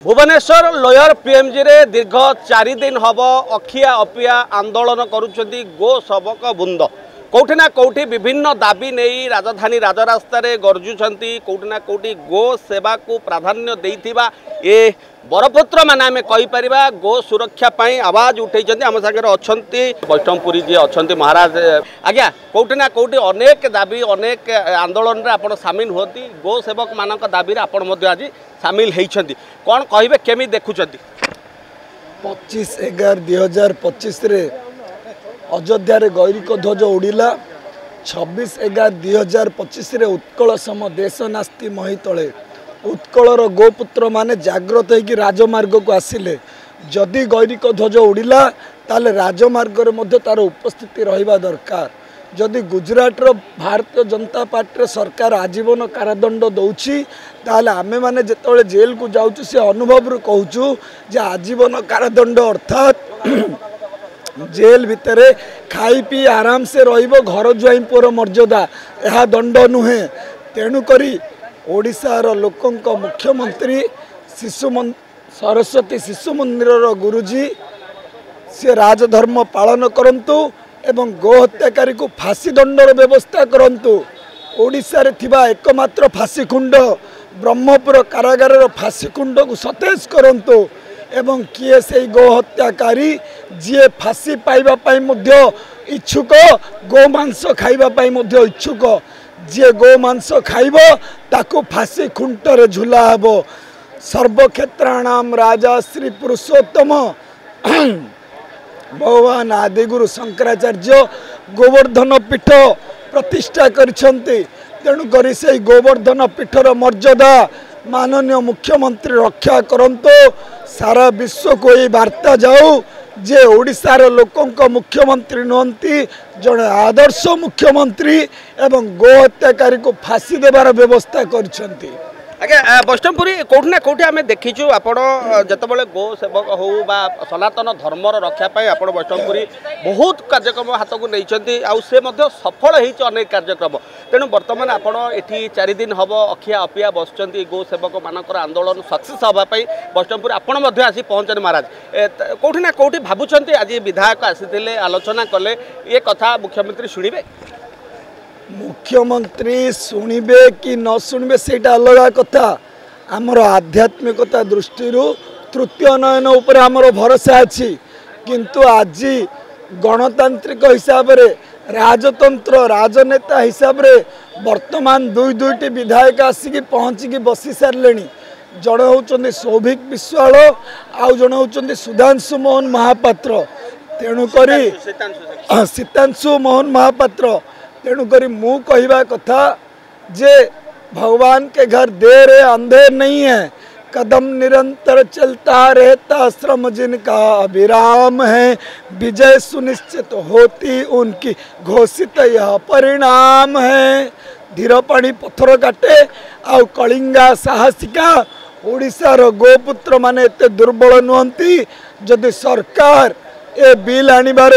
Bhubaneswar lower PMG रे दीर्घ 4 दिन हम अखिया अपिया आंदोलन करुछंती गो सबक बुंद कौटी ना कौटी विभिन्न दाबी नहीं राजधानी राजरास्ता गरजुंट कौटी ना कौटी गो सेवा को प्राधान्य देइथिबा ए बरपुत्र मान आम कहीपर गो सुरक्षा आवाज उठे आम सागर अच्छा वैष्णवपुरी जी अच्छा महाराज आज्ञा कौटी ना कौटी अनेक दाबी अनेक आंदोलन रे आपण सामिल होती गो सेवक मान दाबी आपण आज सामिल होती कौन कहे केमी देखुं 25/11/2025 अयोध्या गैरिक ध्वज उड़िला 26/11/2025 उत्कल सम देश नास्ति मही तले उत्कलर गोपुत्र माने जाग्रत होगी राजमार्ग को आसिले जदि गैरिक ध्वज उड़िला ताले राजमार्ग रे तार उपस्थिति रहिबा दरकार जदि गुजरातर भारतीय जनता पार्टी सरकार आजीवन कारादंड दौची ताले आमे माने जेतले जेल को जाउछु से अनुभव रू कहूछु जे आजीवन कारादंड अर्थात जेल भितरे खाई पी आराम से रहिबो घर जुआई पुर मर्यादा यह दंड नुहे तेणु करी ओडिशार लोकंक मुख्यमंत्री सरस्वती शिशु मंदिर गुरुजी से राजधर्म पालन करंतु एवं गो हत्याकारी को फांसी दंडर व्यवस्था करंतु ओडिशा रे थिबा एकमात्र फांसी कुंड ब्रह्मपुर कारागार फांसी कुंड को सतेज करंतु एवं किए से गो हत्याकारी जी फांसी पाइबा पाई मध्य इच्छुक गो मांस खाइबा पाई मध्य इच्छुक जी गो मांस खाइब ताकू फांसी खुंटर झुला हब सर्वक्षेत्राणाम राजा श्री पुरुषोत्तम भगवान आदिगुरु शंकराचार्य गोवर्धन पीठ प्रतिष्ठा करिसेंती तेणु करी से गोवर्धन पीठर मर्यादा माननीय मुख्यमंत्री रक्षा करंतो सारा विश्व को ये वार्ता जाऊ जे ओडिशार लोकंक मुख्यमंत्री नुहंती जड़े आदर्श मुख्यमंत्री एवं गो हत्याकारी को फांसी देवार व्यवस्था करिसेंती। आज्ञा वैष्णवपुरी कौटी ना कौटी आम देखीचु आपण जितेबाला गो सेवक हो बा सनातन धर्मर रक्षापी आप वैष्णवपुरी बहुत कार्यक्रम हाथ को नहीं से सफल होती अनेक कार्यक्रम तेणु बर्तमान आपड़ ये 4 दिन हम अखिया अपिया बस गो सेवक मानकर आंदोलन सक्सेस हाँपाई वैष्णवपुरी आपड़ आसी पहुँचने महाराज कौटी ना कौटी भावुं आज विधायक आसी आलोचना कले ये कथा मुख्यमंत्री शुणवे मुख्यमंत्री शुणिबे कि न शुणिबे सेटा अलग कथा आमर आध्यात्मिकता दृष्टि तृतीय नयन उपर आमर भरोसा अच्छी किंतु आज गणतांत्रिक हिसाब रे राजतंत्र राजनेता हिसाब रे वर्तमान दुईटी विधायक आसिक पहुँचिकी बसी सारे जड़े होउचंदी सौभिक विश्वाल आउ जड़े होउचंदी सुधांशु मोहन महापात्र तेणुकरी सीतांशु मोहन महापात्र तेणुक मु कहवा कथा जे भगवान के घर देर है अंधेर नहीं है कदम निरंतर चलता रहता श्रम जिनका अविराम है विजय सुनिश्चित होती उनकी घोषित यह परिणाम है धीर पानी पत्थर काटे आ कलिंगा साहसिका ओडिशार गोपुत्र माने एते दुर्बल नुहंती जदि सरकार ए बिल आनिबार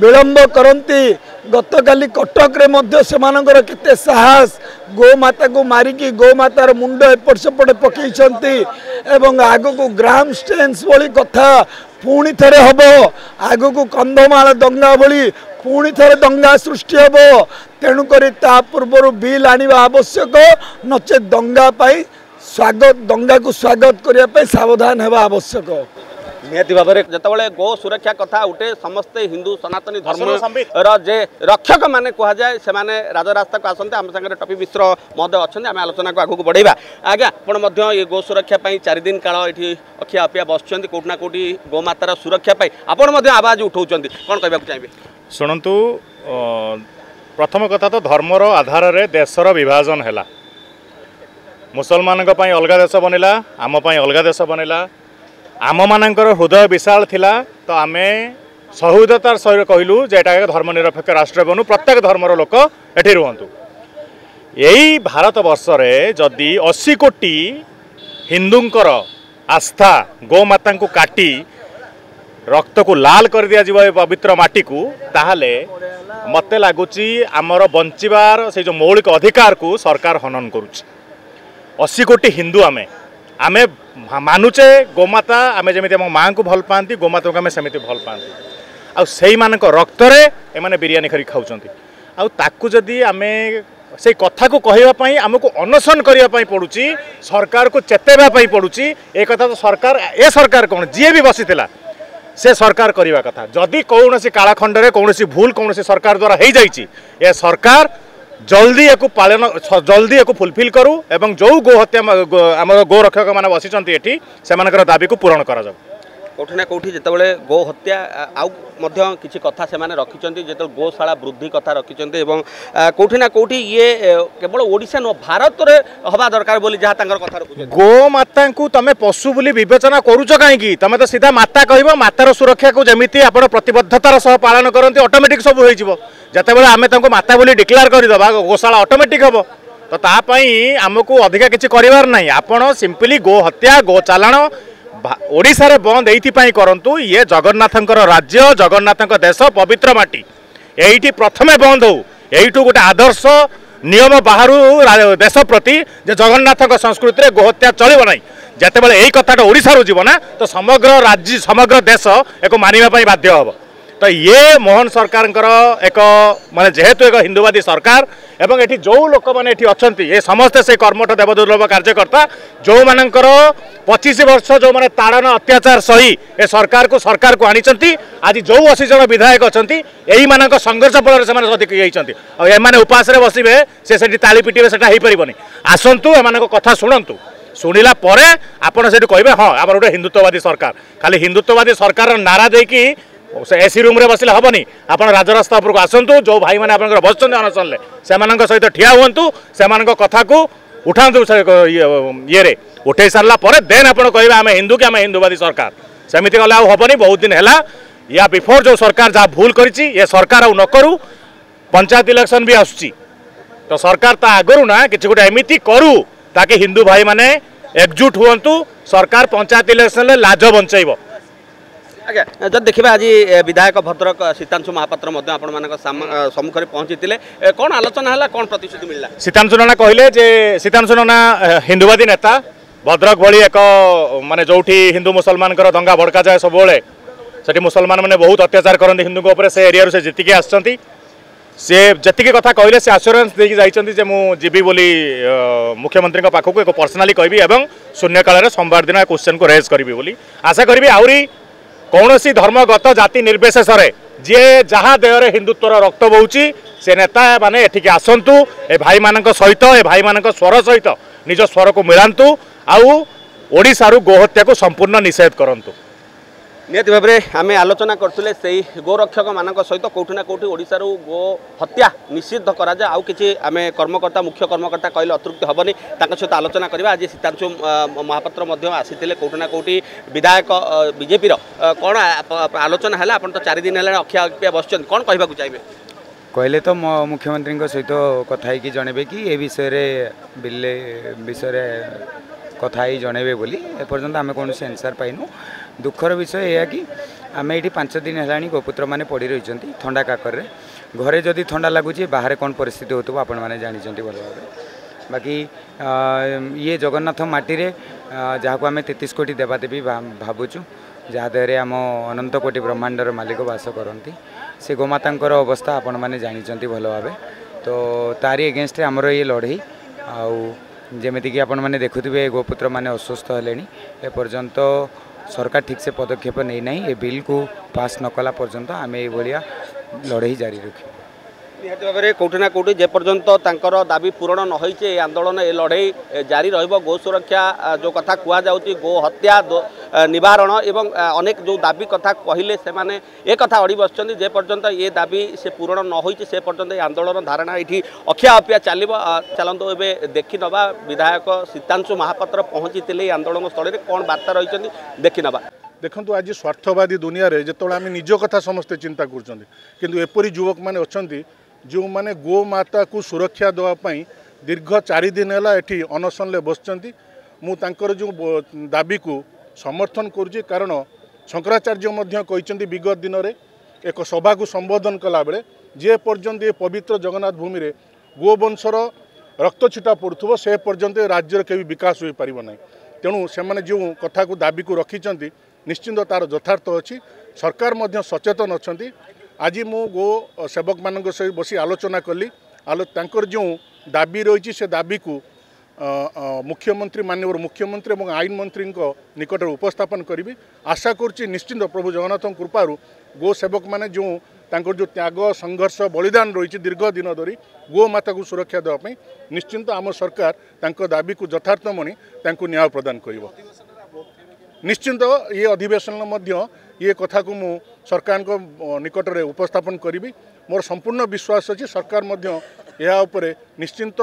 विलंब करती गतकाली कटक रे मध्य सेमानकर केते साहस गोमाता को मारिकी गोमातार मुंड एपट सेपट पकईछंती एवं आगो को ग्राम स्टेन्स बोली कथा पुणी थरे हबो आगो को कंधमाल दंगा बोली पुणी थरे दंगा सृष्टि हबो तेणु करी ता पूर्व बिल आनिबा आवश्यक नचे दंगा पाई स्वागत दंगा को स्वागत करिया पाई सावधान हेबा आवश्यक निहती भाव में जितेबाला गो सुरक्षा कथा उठे समस्ते हिंदू सनातनी धर्म जे रक्षक माने कह जाए से राजरास्ता को आसते आम सागर टपी मिश्र महोदय अच्छा आम आलोचना को आगू बढ़ेगा आज्ञा आपड़ ये गो सुरक्षा 4 दिन काल ये अखिया अपिया बस कौटि ना कौटि गोमातार सुरक्षा आपण आवाज उठाऊँ कौन कहना चाहिए शुणु प्रथम कथा तो धर्मर आधार रे देशर विभाजन है मुसलमान अलग देश बनला आम अलग देश बनला आम मानकर हृदय विशाल थिला तो आमे सहृदतार सहित कहलु जे एटा धर्मनिरपेक्ष राष्ट्र बनू प्रत्येक धर्मर लोक एठी रुहंतु यही भारत वर्ष रे जदि 80 कोटी हिंदूंकर आस्था गोमाता को काटी रक्त को लाल कर दिया जीव पवित्र माटी को ताहले मते लागुची आमर बंचिबार से जो मौलिक अधिकार को सरकार हनन करुची 80 कोटी हिंदू आमे आमे मानुचे गोमाता आमे जमी आम माँ को भल पाती गोमाता को आम सेमती भल पाती आई मान रक्तरे एमाने बिरियानी खरी खाऊँ आकु जदि आम से कथा को कहवाई आमको अनशन करने पड़ुची सरकार को चेतवाई पड़ुची एक कथा तो सरकार कौन जी भी बसी से सरकार करवा कथा जदि कौन कालखंड में कौन भूल कौन सरकार द्वारा हो जाइए ए सरकार जल्दी या पालन जल्दी या फुलफिल करू एवं जो गो हत्या आम गो रक्षक मैंने बसी एटी से दाबी को पूरण करा कौटी ना कौटी जिते गो हत्या आउ किसी कथा से रखिंट जो गोशाला वृद्धि कथा रखिंट कौटी ना कौटी ये केवल ओडिशा नुह भारत में हवा दरकार बोली जहाँ कथा गो माता को तुम पशु बोली विवेचना करुच कहीं तुम तो सीधा माता कह मातार सुरक्षा को जमी आप प्रतिबद्धतार सह पालन करते ऑटोमेटिक सब होते आम माता बोली डिक्लेयर करदे गोशाला ऑटोमेटिक हम तो तापाई आमको अधिका किसी करार ना आपण सिंपली गो हत्या गो चालाण ओडिशा रे बंद एइथिपाई करंतु ये जगन्नाथंकर राज्य जगन्नाथंक देश पवित्र माटी एइठी प्रथमे बंद हो एइठू गोटे आदर्श नियम बाहर देश प्रति जे जगन्नाथंक संस्कृति रे गोहत्या चलिब नाही जेतेबेले एई कथाटा ओडिशा रो जीव ना तो समग्र राज्य समग्र देश एको मानिबा पई बाध्य हबो तो ये मोहन सरकार एक माने जेहेतु एक हिंदूवादी सरकार एवं एठी जो लोक मैंने अच्छा ये समस्ते से कर्मठ देवदुर्लभ कार्यकर्ता जो मानकर 25 वर्ष जो मैंने ताड़ना अत्याचार सही ए सरकार को आनी आज जो 80 जन विधायक अच्छा यही मान संघर्ष फल से एमाने उपास बसवे से ताली पिटे से हो आसतु एम कथा शुणु शुणिला परे आपड़ से कहे हाँ आम गोटे हिंदुत्ववादी सरकार खाली हिंदुत्ववादी सरकार नारा देकी एसी रूम रे बसिले हेनी आप राजरास्ता उपरको आसतु जो भाई मैंने आप बस अनशन से सहित ठिया हूँ से कथा को उठातु ये उठे सारा देन आप कहे आम हिंदू कि आम हिंदूवादी सरकार सेमती गले हेनी बहुत दिन है या बिफोर जो सरकार जहाँ भूल करी सरकार आउ न करू पंचायत इलेक्शन भी आसुची तो सरकार ता आगु ना कि गोटे एमती करू ताकि हिंदू भाई मैंने एकजुट हूँ सरकार पंचायत इलेक्शन लाज बंचाइब आज्ञा जब देखा आज विधायक भद्रक सीतांशु महापात्र सम्मुख में पहुंची कौन आलोचना है कौन प्रतिश्रुति मिलला सीतांशु नाना कहले जे सीतांशु नाना हिंदूवादी नेता भद्रक भली एक माने जोठी हिंदू मुसलमान दंगा भड़का जाए सब से मुसलमान मैंने बहुत अत्याचार करते हिंदू से एरिया से जीतिकी आसती से जी कथा कहले से आश्योरेंस देकी जाइछन्ती जे मु जीवी बोली मुख्यमंत्री पाखक एक पर्सनाली कहबी एवं शून्यकाल सोमवार दिन क्वेश्चन को रेज करी बोली आशा करी आउरी कौन सी धर्मगत जाति निर्विशेष जी जहाँ देहरे हिंदुत्वर रक्त बोची से नेता माने एठिके आसतु ए भाई मान सहित ए भाई मान स्वर सहित निज स्वर को मिलांतु आउ ओडिशारू गोहत्या को संपूर्ण निषेध करंतु निहत भाव में आम आलोचना करते से गोरक्षक मान सहित कौटी ना कौटी ओडिशार गो हत्या निषिद्ध करा जाए आउ किसी आम कर्मकर्ता मुख्य कर्मकर्ता कहले अतृप्ति हेनी सहित आलोचना करवा आज सीतांशु महापात्र आसी कौटी ना कौटी विधायक बीजेपी कौन आलोचना है आप तो 4 दिन है अखिया अखिया बस कौन कहना चाहिए कहले तो मुख्यमंत्री सहित कथा कि जनइबे कि ए विषय कथा ही जनइबे बोली एपर्यंत आम कौन आंसर पाइनु दुखर विषय यह कि आम ये 5 दिन है गोपुत्र मैंने पड़ी रही थंडा काकर घरे जदि थंडा लगुच बाहर कौन परिस्थिति हो आपण मैंने जानते भल भाव बाकी ये जगन्नाथ माटी जहाँ को आम 33 कोटी देवादेवी भावुचु जहाँदेह आम अनंत कोटी ब्रह्मांडर मालिक बास करती से गोमाता अवस्था आपण मैंने जानते भल भाव तो तारी एगेन्स्ट आमर ये लड़ई आमती आपण मैंने देखुवे गोपुत्र मैंने अस्वस्थ हेले एपर्यंत सरकार ठीक से पदक्षेप नहीं ना ये बिल को पास न कला पर्यंत आम ये लड़ई जारी रखी निहत भाव में कौटी ना कौटी जेपर्यंत दाबी पूरण न होइछे आंदोलन ए लड़ई जारी रहिबो गो सुरक्षा जो कथा कुआ जाउची गो हत्या निवारण एवं अनेक जो दाबी कथा कहले से माने ए कथा अड़ी बसचंदी जे पर्यंत ये दाबी से पूरण न होइछे से पर्यंत ये आंदोलन धारणा एठी अखिया अपिया चलतो एबे देखि नबा विधायक सीतांशु महापात्र पहुंची आंदोलन स्थल में कौन वार्ता रही देखि नबा देखो आज स्वार्थवादी दुनिया रे जो आम निज कथा समस्ते चिंता कर एपरी युवक मैंने अच्छा जो मैंने गो माता को सुरक्षा देवाई दीर्घ 4 दिन है ये अनशन ले बसचंती मुझे जो दाबी को समर्थन करुँच कारण शंकराचार्य कहते विगत दिन में एक सभा को संबोधन कला बेले जे पर्यंत ये पवित्र जगन्नाथ भूमि रे गोवंशर रक्त छिटा पड़ुव से पर्यंत राज्यर के विकास हो पार ना तेणु से जो कथा को दाबी को रखिंट निश्चिंत तार यथार्थ अच्छी सरकार मध्य सचेतन अच्छा आज मु गो सेवक मान सहित बसी आलोचना कली जो दाबी रही से दाबी को मुख्यमंत्री माननीय मुख्यमंत्री और आईन मंत्री निकट उपस्थापन करी आशा करुच्ची निश्चिंत प्रभु जगन्नाथ कृपारू गो सेवक मैंने जो जो त्याग संघर्ष बलिदान रही दीर्घ दिन धरी गो माता को सुरक्षा देवाई निश्चिंत आम सरकार दाबी को यथार्थ मनी न्याय प्रदान कर निश्चिंत ये अधिवेशन ये कथा को मु सरकार निकट में उपस्थापन करी मोर संपूर्ण विश्वास अच्छी सरकार यह निश्चिंत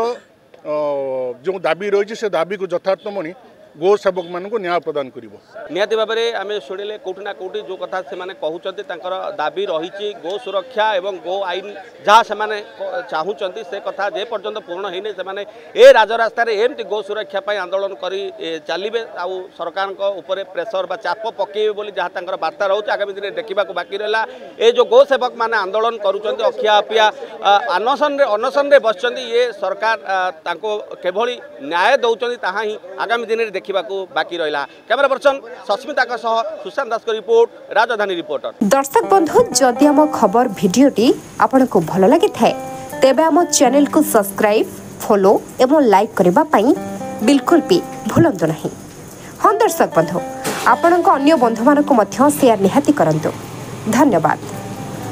जो दाबी रही से दाबी को यथार्थ मनी गो सेवक मान को न्याय प्रदान निहाती भाव में आम शुणिले कौटिना कौटी जो कथा से कहते दाबी रही गो सुरक्षा एवं गो आईन जहाँ से चाहूँगी से कथा जे पर्यंत पूर्ण होने से राजरास्तार एमती गो सुरक्षा आंदोलन कर चलिए आउ सरकार प्रेसर बा चाप पकेबे जहाँ बार्ता रोचे आगामी दिन देखा बाकी रहा ये जो गो सेवक मैंने आंदोलन करुँच अखिया अपिया अनशन में बस ये सरकार केभली न्याय दौरान ताहा ही आगामी दिन देखा बाकी रहा। कैमरा पर्सन सस्मिता सुशांत दास को रिपोर्ट राजधानी रिपोर्टर। दर्शक बंधु जदि आम खबर भिडियोटी आपन को भल लगी थाए तेबे आम चैनल को सब्सक्राइब फॉलो एवं लाइक करबा पई बिल्कुल भी भूलंतु नहीं। हाँ दर्शक बंधु आपण अन्य बंधु मानक मध्य शेयर निहाती करंतु। धन्यवाद।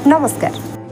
नमस्कार।